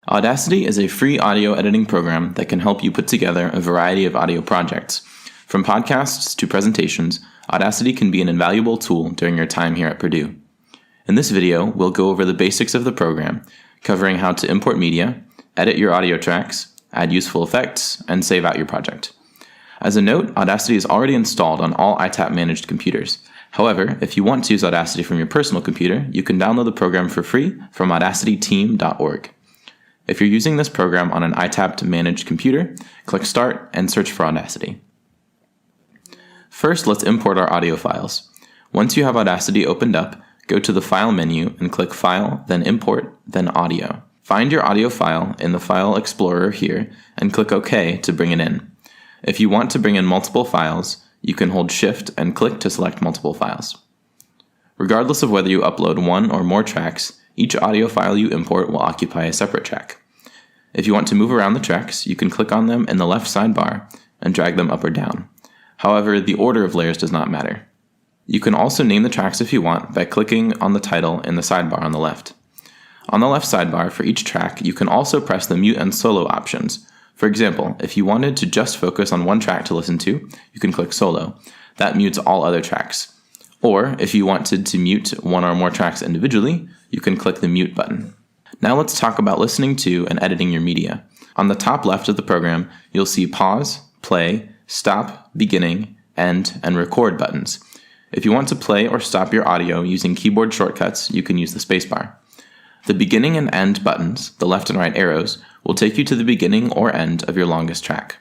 Audacity is a free audio editing program that can help you put together a variety of audio projects. From podcasts to presentations, Audacity can be an invaluable tool during your time here at Purdue. In this video, we'll go over the basics of the program, covering how to import media, edit your audio tracks, add useful effects, and save out your project. As a note, Audacity is already installed on all ITAP-managed computers. However, if you want to use Audacity from your personal computer, you can download the program for free from audacityteam.org. If you're using this program on an ITAP-managed computer, click Start and search for Audacity. First, let's import our audio files. Once you have Audacity opened up, go to the File menu and click File, then Import, then Audio. Find your audio file in the File Explorer here and click OK to bring it in. If you want to bring in multiple files, you can hold Shift and click to select multiple files. Regardless of whether you upload one or more tracks, each audio file you import will occupy a separate track. If you want to move around the tracks, you can click on them in the left sidebar and drag them up or down. However, the order of layers does not matter. You can also name the tracks if you want by clicking on the title in the sidebar on the left. On the left sidebar for each track, you can also press the mute and solo options. For example, if you wanted to just focus on one track to listen to, you can click solo. That mutes all other tracks. Or, if you wanted to mute one or more tracks individually, you can click the mute button. Now let's talk about listening to and editing your media. On the top left of the program, you'll see pause, play, stop, beginning, end, and record buttons. If you want to play or stop your audio using keyboard shortcuts, you can use the spacebar. The beginning and end buttons, the left and right arrows, will take you to the beginning or end of your longest track.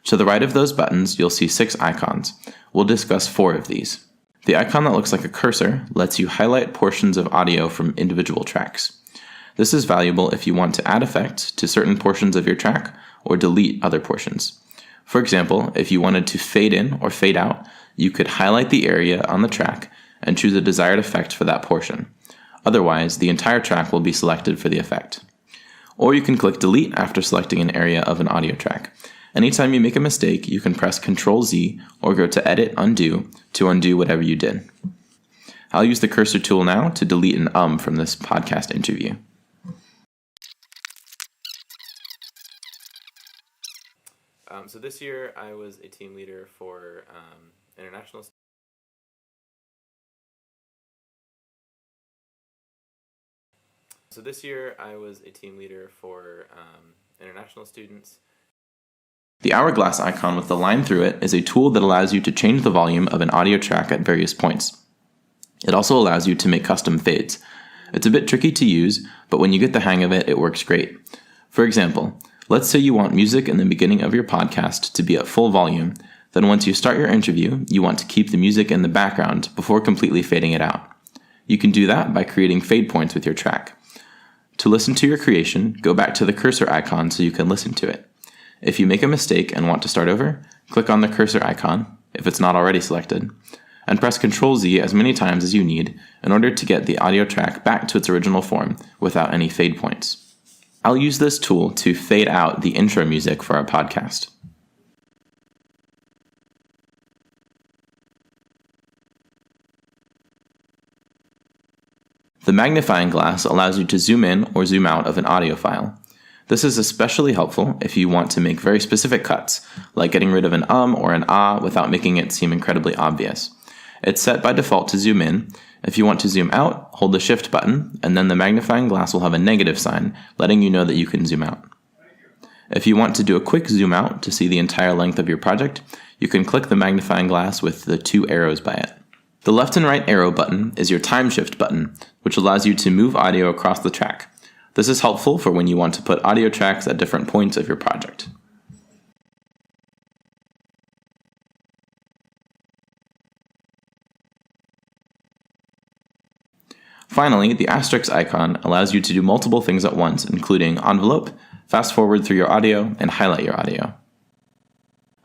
To the right of those buttons, you'll see 6 icons. We'll discuss 4 of these. The icon that looks like a cursor lets you highlight portions of audio from individual tracks. This is valuable if you want to add effect to certain portions of your track or delete other portions. For example, if you wanted to fade in or fade out, you could highlight the area on the track and choose a desired effect for that portion. Otherwise, the entire track will be selected for the effect. Or you can click Delete after selecting an area of an audio track. Anytime you make a mistake, you can press Ctrl-Z or go to Edit Undo to undo whatever you did. I'll use the cursor tool now to delete an from this podcast interview. So this year I was a team leader for international students. The hourglass icon with the line through it is a tool that allows you to change the volume of an audio track at various points. It also allows you to make custom fades. It's a bit tricky to use, but when you get the hang of it, it works great. For example, let's say you want music in the beginning of your podcast to be at full volume. Then once you start your interview, you want to keep the music in the background before completely fading it out. You can do that by creating fade points with your track. To listen to your creation, go back to the cursor icon so you can listen to it. If you make a mistake and want to start over, click on the cursor icon, if it's not already selected, and press Ctrl-Z as many times as you need in order to get the audio track back to its original form without any fade points. I'll use this tool to fade out the intro music for our podcast. The magnifying glass allows you to zoom in or zoom out of an audio file. This is especially helpful if you want to make very specific cuts, like getting rid of an or an without making it seem incredibly obvious. It's set by default to zoom in. If you want to zoom out, hold the Shift button, and then the magnifying glass will have a negative sign, letting you know that you can zoom out. If you want to do a quick zoom out to see the entire length of your project, you can click the magnifying glass with the 2 arrows by it. The left and right arrow button is your time shift button, which allows you to move audio across the track. This is helpful for when you want to put audio tracks at different points of your project. Finally, the asterisk icon allows you to do multiple things at once, including envelope, fast forward through your audio, and highlight your audio.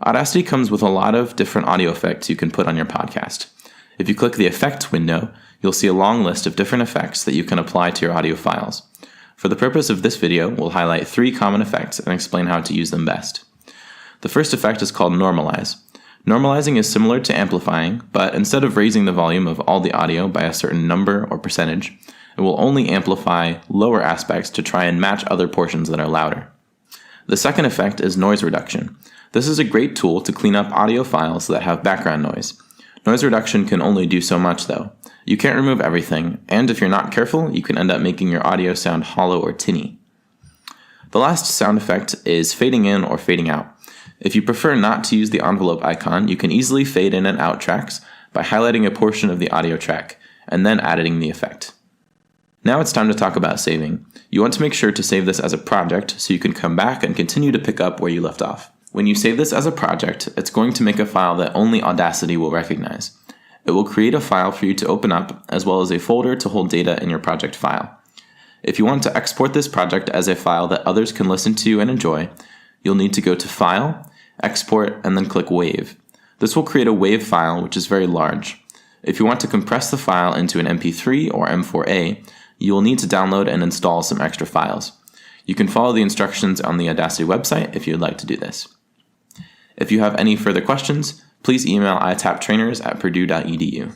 Audacity comes with a lot of different audio effects you can put on your podcast. If you click the Effects window, you'll see a long list of different effects that you can apply to your audio files. For the purpose of this video, we'll highlight 3 common effects and explain how to use them best. The first effect is called Normalize. Normalizing is similar to amplifying, but instead of raising the volume of all the audio by a certain number or percentage, It will only amplify lower aspects to try and match other portions that are louder. The second effect is noise reduction. This is a great tool to clean up audio files that have background noise. Noise reduction can only do so much though. You can't remove everything, and if you're not careful, you can end up making your audio sound hollow or tinny. The last sound effect is fading in or fading out. If you prefer not to use the envelope icon, you can easily fade in and out tracks by highlighting a portion of the audio track, and then adding the effect. Now it's time to talk about saving. You want to make sure to save this as a project so you can come back and continue to pick up where you left off. When you save this as a project, it's going to make a file that only Audacity will recognize. It will create a file for you to open up, as well as a folder to hold data in your project file. If you want to export this project as a file that others can listen to and enjoy, you'll need to go to File, Export, and then click Wave. This will create a WAV file, which is very large. If you want to compress the file into an MP3 or M4A, you will need to download and install some extra files. You can follow the instructions on the Audacity website if you would like to do this. If you have any further questions, please email itaptrainers@purdue.edu.